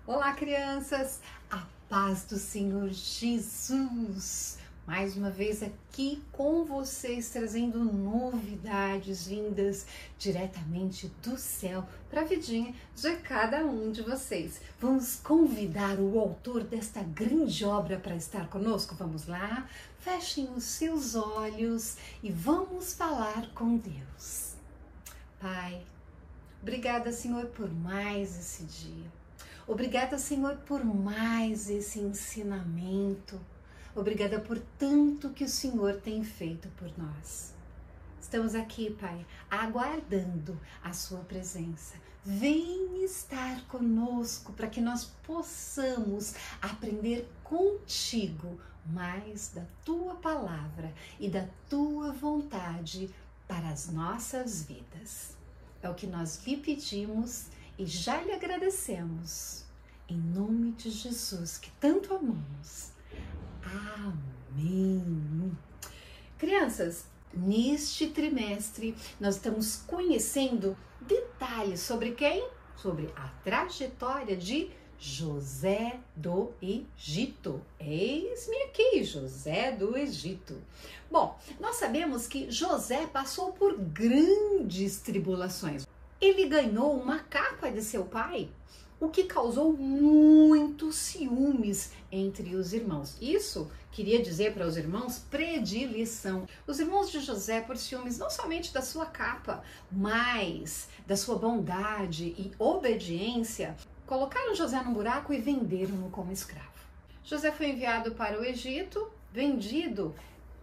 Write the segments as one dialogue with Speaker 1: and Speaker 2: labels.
Speaker 1: Olá, crianças! A paz do Senhor Jesus! Mais uma vez aqui com vocês, trazendo novidades vindas diretamente do céu para a vidinha de cada um de vocês. Vamos convidar o autor desta grande obra para estar conosco? Vamos lá? Fechem os seus olhos e vamos falar com Deus. Pai, obrigada, Senhor, por mais esse dia. Obrigada, Senhor, por mais esse ensinamento. Obrigada por tanto que o Senhor tem feito por nós. Estamos aqui, Pai, aguardando a sua presença. Vem estar conosco para que nós possamos aprender contigo mais da tua palavra e da tua vontade para as nossas vidas. É o que nós lhe pedimos e já lhe agradecemos, em nome de Jesus, que tanto amamos. Amém. Crianças, neste trimestre nós estamos conhecendo detalhes sobre quem? Sobre a trajetória de José do Egito. Eis-me aqui, José do Egito. Bom, nós sabemos que José passou por grandes tribulações. Ele ganhou uma capa de seu pai, o que causou muitos ciúmes entre os irmãos. Isso queria dizer para os irmãos predileção. Os irmãos de José, por ciúmes não somente da sua capa, mas da sua bondade e obediência, colocaram José num buraco e venderam-no como escravo. José foi enviado para o Egito, vendido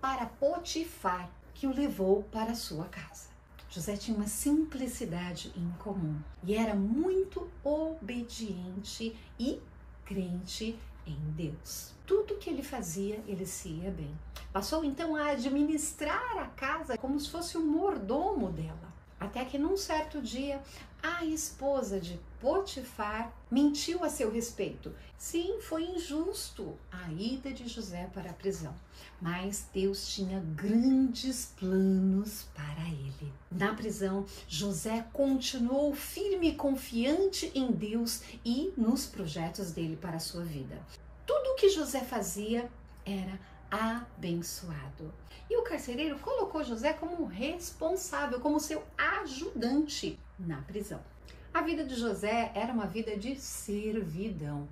Speaker 1: para Potifar, que o levou para a sua casa. José tinha uma simplicidade incomum e era muito obediente e crente em Deus. Tudo que ele fazia, ele se ia bem. Passou então a administrar a casa como se fosse o mordomo dela. Até que num certo dia, a esposa de Potifar mentiu a seu respeito. Sim, foi injusto a ida de José para a prisão, mas Deus tinha grandes planos para ele. Na prisão, José continuou firme e confiante em Deus e nos projetos dele para a sua vida. Tudo o que José fazia era abençoado. E o carcereiro colocou José como responsável, como seu ajudante na prisão. A vida de José era uma vida de servidão.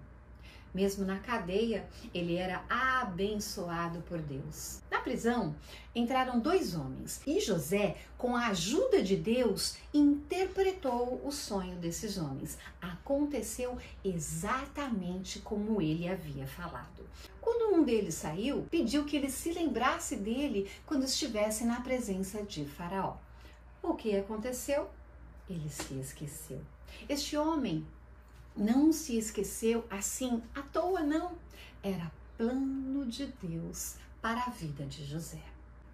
Speaker 1: Mesmo na cadeia, ele era abençoado por Deus. Na prisão, entraram dois homens e José, com a ajuda de Deus, interpretou o sonho desses homens. Aconteceu exatamente como ele havia falado. Quando um deles saiu, pediu que ele se lembrasse dele quando estivesse na presença de Faraó. O que aconteceu? Ele se esqueceu. Este homem não se esqueceu assim à toa, não. Era plano de Deus para a vida de José.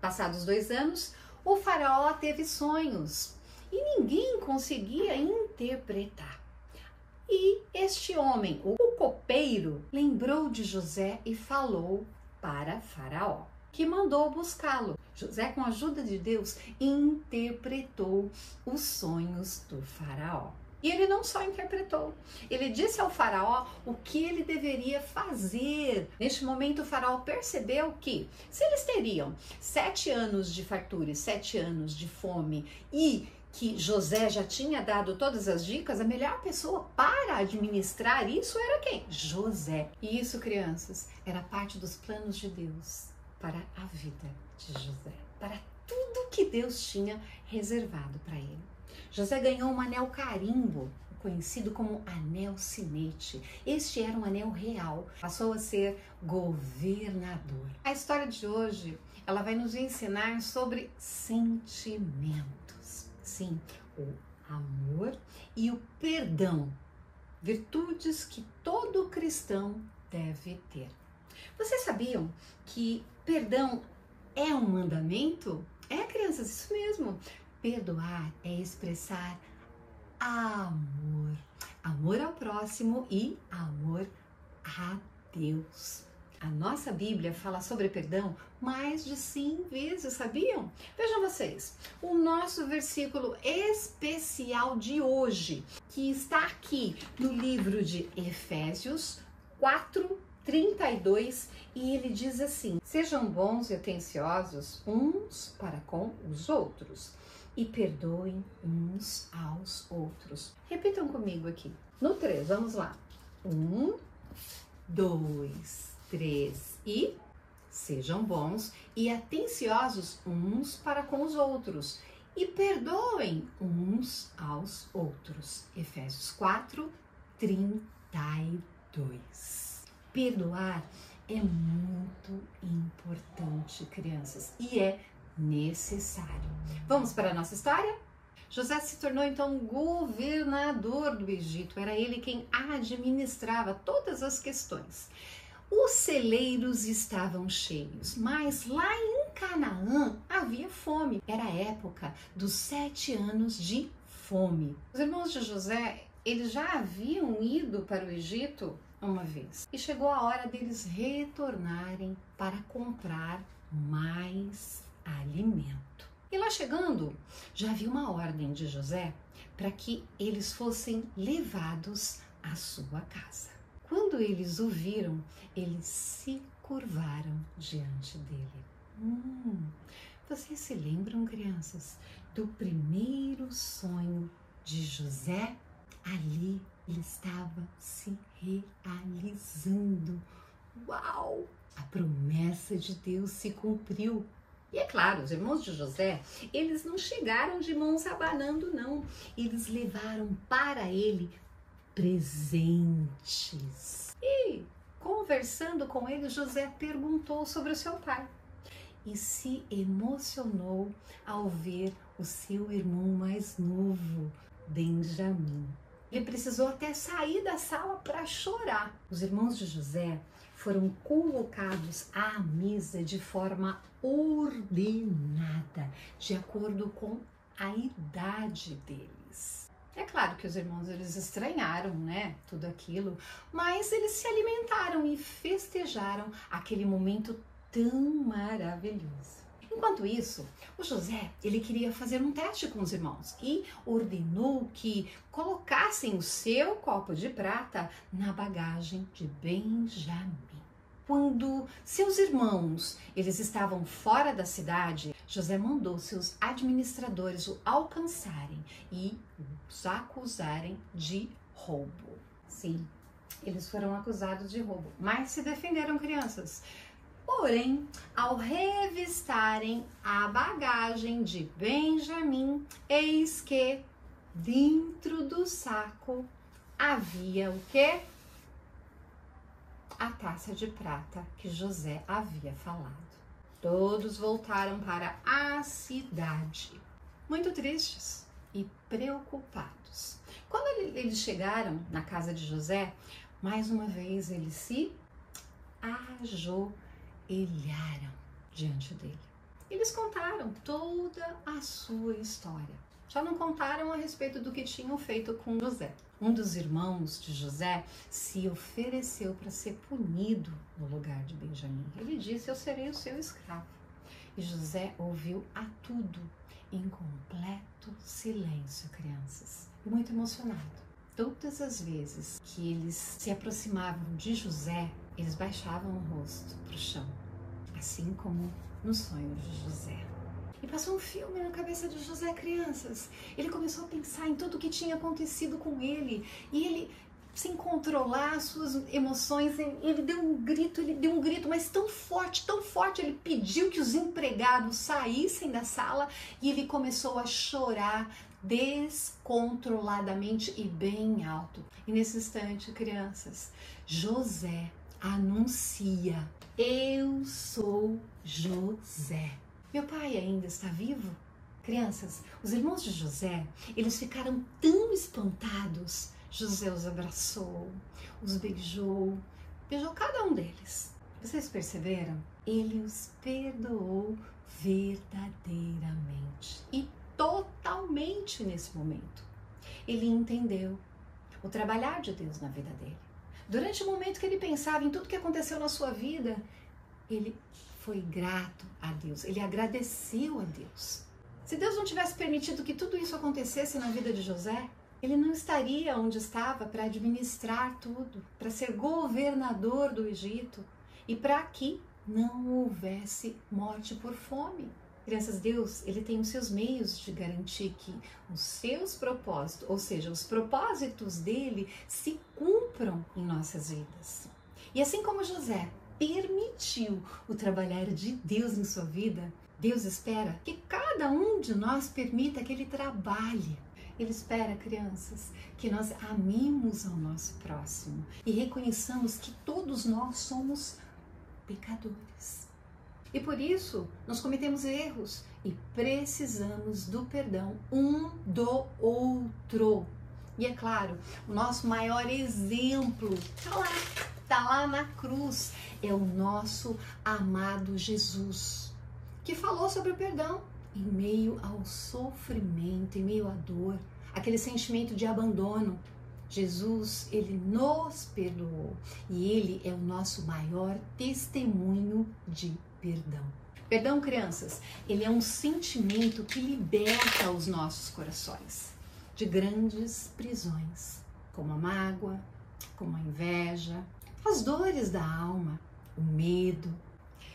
Speaker 1: Passados 2 anos, o faraó teve sonhos e ninguém conseguia interpretar. E este homem, o copeiro, lembrou de José e falou para Faraó, que mandou buscá-lo. José, com a ajuda de Deus, interpretou os sonhos do faraó. E ele não só interpretou, ele disse ao faraó o que ele deveria fazer. Neste momento, o faraó percebeu que, se eles teriam 7 anos de fartura e 7 anos de fome, e que José já tinha dado todas as dicas, a melhor pessoa para administrar isso era quem? José. E isso, crianças, era parte dos planos de Deus para a vida de José, para tudo que Deus tinha reservado para ele. José ganhou um anel carimbo, conhecido como anel sinete. Este era um anel real, passou a ser governador. A história de hoje, ela vai nos ensinar sobre sentimentos. Sim, o amor e o perdão, virtudes que todo cristão deve ter. Vocês sabiam que perdão é um mandamento? É, crianças, isso mesmo. Perdoar é expressar amor. Amor ao próximo e amor a Deus. A nossa Bíblia fala sobre perdão mais de 100 vezes, sabiam? Vejam vocês, o nosso versículo especial de hoje, que está aqui no livro de Efésios 4:32, e ele diz assim: sejam bons e atenciosos uns para com os outros e perdoem uns aos outros. Repitam comigo aqui. No 3, vamos lá. 1, 2, 3 e sejam bons e atenciosos uns para com os outros e perdoem uns aos outros. Efésios 4:32. Perdoar é muito importante, crianças, e é necessário. Vamos para a nossa história? José se tornou então governador do Egito. Era ele quem administrava todas as questões. Os celeiros estavam cheios, mas lá em Canaã havia fome. Era a época dos 7 anos de fome. Os irmãos de José, eles já haviam ido para o Egito uma vez. E chegou a hora deles retornarem para comprar mais alimento. E lá chegando, já havia uma ordem de José para que eles fossem levados à sua casa. Quando eles o viram, eles se curvaram diante dele. Vocês se lembram, crianças, do primeiro sonho de José? Ali ele estava se realizando. Uau! A promessa de Deus se cumpriu. E é claro, os irmãos de José, eles não chegaram de mãos abanando, não. Eles levaram para ele presentes. E, conversando com ele, José perguntou sobre o seu pai e se emocionou ao ver o seu irmão mais novo, Benjamim. Ele precisou até sair da sala para chorar. Os irmãos de José foram colocados à mesa de forma ordenada, de acordo com a idade deles. É claro que os irmãos, eles estranharam, né, tudo aquilo, mas eles se alimentaram e festejaram aquele momento tão maravilhoso. Enquanto isso, o José, ele queria fazer um teste com os irmãos e ordenou que colocassem o seu copo de prata na bagagem de Benjamim. Quando seus irmãos, eles estavam fora da cidade, José mandou seus administradores o alcançarem e os acusarem de roubo. Sim, eles foram acusados de roubo, mas se defenderam, crianças. Porém, ao revistarem a bagagem de Benjamim, eis que dentro do saco havia o quê? A taça de prata que José havia falado. Todos voltaram para a cidade, muito tristes e preocupados. Quando eles chegaram na casa de José, mais uma vez eles se ajoelharam diante dele. Eles contaram toda a sua história. Só não contaram a respeito do que tinham feito com José. Um dos irmãos de José se ofereceu para ser punido no lugar de Benjamim. Ele disse: eu serei o seu escravo. E José ouviu a tudo em completo silêncio, crianças. E muito emocionado. Todas as vezes que eles se aproximavam de José, eles baixavam o rosto para o chão, assim como no sonho de José. E passou um filme na cabeça de José, crianças. Ele começou a pensar em tudo o que tinha acontecido com ele. E ele, sem controlar as suas emoções, ele deu um grito, mas tão forte, ele pediu que os empregados saíssem da sala e ele começou a chorar descontroladamente e bem alto. E nesse instante, crianças, José anuncia: eu sou José. Meu pai ainda está vivo? Crianças, os irmãos de José, eles ficaram tão espantados. José os abraçou, os beijou cada um deles. Vocês perceberam? Ele os perdoou verdadeiramente e totalmente nesse momento. Ele entendeu o trabalhar de Deus na vida dele. Durante o momento que ele pensava em tudo que aconteceu na sua vida, ele foi grato a Deus, ele agradeceu a Deus. Se Deus não tivesse permitido que tudo isso acontecesse na vida de José, ele não estaria onde estava para administrar tudo, para ser governador do Egito e para que não houvesse morte por fome. Crianças, Deus, ele tem os seus meios de garantir que os seus propósitos, ou seja, os propósitos dele, se cumpram em nossas vidas. E assim como José permitiu o trabalhar de Deus em sua vida, Deus espera que cada um de nós permita que ele trabalhe. Ele espera, crianças, que nós amemos ao nosso próximo e reconheçamos que todos nós somos pecadores. E por isso, nós cometemos erros e precisamos do perdão um do outro. E é claro, o nosso maior exemplo está lá na cruz, é o nosso amado Jesus, que falou sobre o perdão em meio ao sofrimento, em meio à dor, aquele sentimento de abandono. Jesus, ele nos perdoou e ele é o nosso maior testemunho de perdão. Perdão, crianças, ele é um sentimento que liberta os nossos corações de grandes prisões, como a mágoa, como a inveja, as dores da alma, o medo.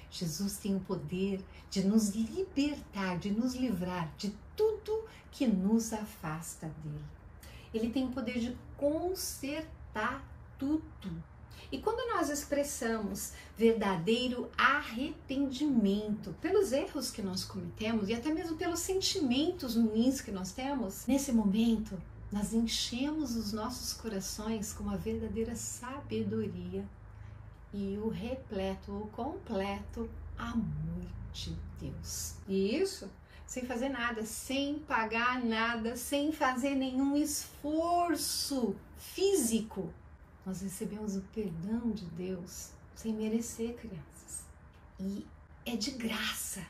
Speaker 1: Jesus tem o poder de nos libertar, de nos livrar de tudo que nos afasta dele. Ele tem o poder de consertar tudo. E quando nós expressamos verdadeiro arrependimento pelos erros que nós cometemos e até mesmo pelos sentimentos ruins que nós temos, nesse momento nós enchemos os nossos corações com uma verdadeira sabedoria e o repleto, o completo amor de Deus. E isso sem fazer nada, sem pagar nada, sem fazer nenhum esforço físico. Nós recebemos o perdão de Deus sem merecer, crianças. E é de graça.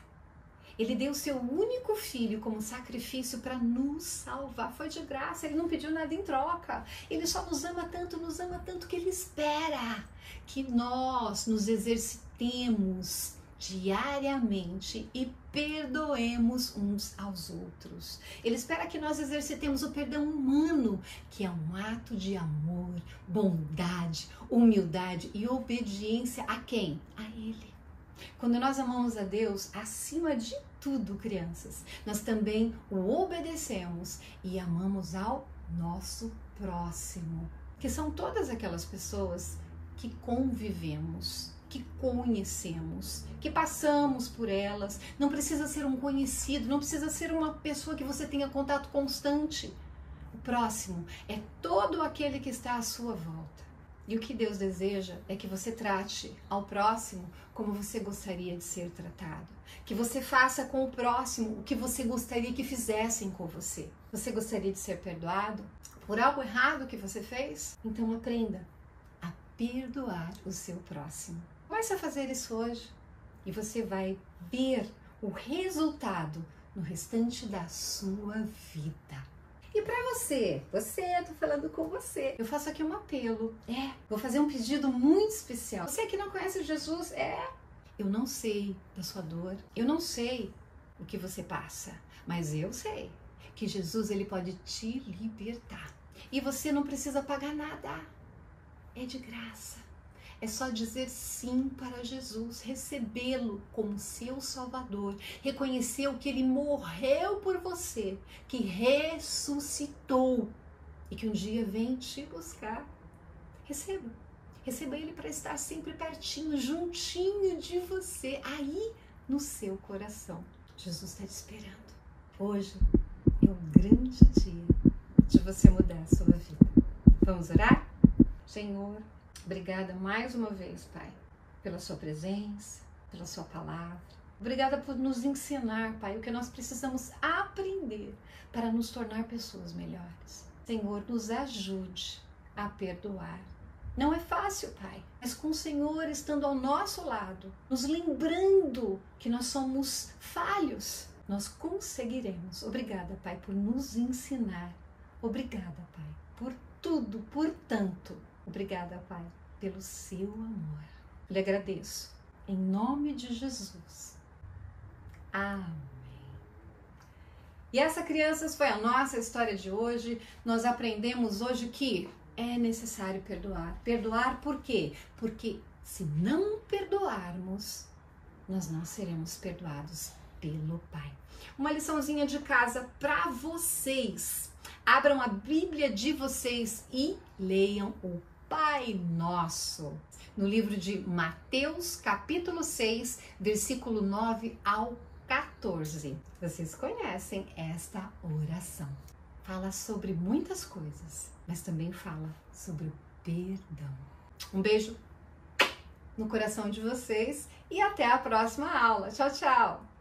Speaker 1: Ele deu seu único filho como sacrifício para nos salvar. Foi de graça, ele não pediu nada em troca. Ele só nos ama tanto que ele espera que nós nos exercitemos diariamente e perdoemos uns aos outros. Ele espera que nós exercitemos o perdão humano, que é um ato de amor, bondade, humildade e obediência a quem? A Ele. Quando nós amamos a Deus, acima de tudo, crianças, nós também o obedecemos e amamos ao nosso próximo, que são todas aquelas pessoas que convivemos, que conhecemos, que passamos por elas. Não precisa ser um conhecido, não precisa ser uma pessoa que você tenha contato constante. O próximo é todo aquele que está à sua volta. E o que Deus deseja é que você trate ao próximo como você gostaria de ser tratado. Que você faça com o próximo o que você gostaria que fizessem com você. Você gostaria de ser perdoado por algo errado que você fez? Então aprenda a perdoar o seu próximo. Comece a fazer isso hoje e você vai ver o resultado no restante da sua vida. E para você, tô falando com você, eu faço aqui um apelo, vou fazer um pedido muito especial. Você que não conhece Jesus, eu não sei da sua dor, eu não sei o que você passa, mas eu sei que Jesus, ele pode te libertar. E você não precisa pagar nada, é de graça. É só dizer sim para Jesus, recebê-lo como seu Salvador, reconhecer o que ele morreu por você, que ressuscitou e que um dia vem te buscar. Receba ele para estar sempre pertinho, juntinho de você, aí no seu coração. Jesus está te esperando. Hoje é um grande dia de você mudar a sua vida. Vamos orar? Senhor, obrigada mais uma vez, Pai, pela sua presença, pela sua palavra. Obrigada por nos ensinar, Pai, o que nós precisamos aprender para nos tornar pessoas melhores. Senhor, nos ajude a perdoar. Não é fácil, Pai, mas com o Senhor estando ao nosso lado, nos lembrando que nós somos falhos, nós conseguiremos. Obrigada, Pai, por nos ensinar. Obrigada, Pai, por tudo, por tanto. Obrigada, Pai, pelo seu amor. Eu lhe agradeço. Em nome de Jesus. Amém. E essa, crianças, foi a nossa história de hoje. Nós aprendemos hoje que é necessário perdoar. Perdoar por quê? Porque se não perdoarmos, nós não seremos perdoados pelo Pai. Uma liçãozinha de casa para vocês. Abram a Bíblia de vocês e leiam o Pai Nosso. No livro de Mateus, capítulo 6, versículo 9 ao 14. Vocês conhecem esta oração. Fala sobre muitas coisas, mas também fala sobre o perdão. Um beijo no coração de vocês e até a próxima aula. Tchau, tchau!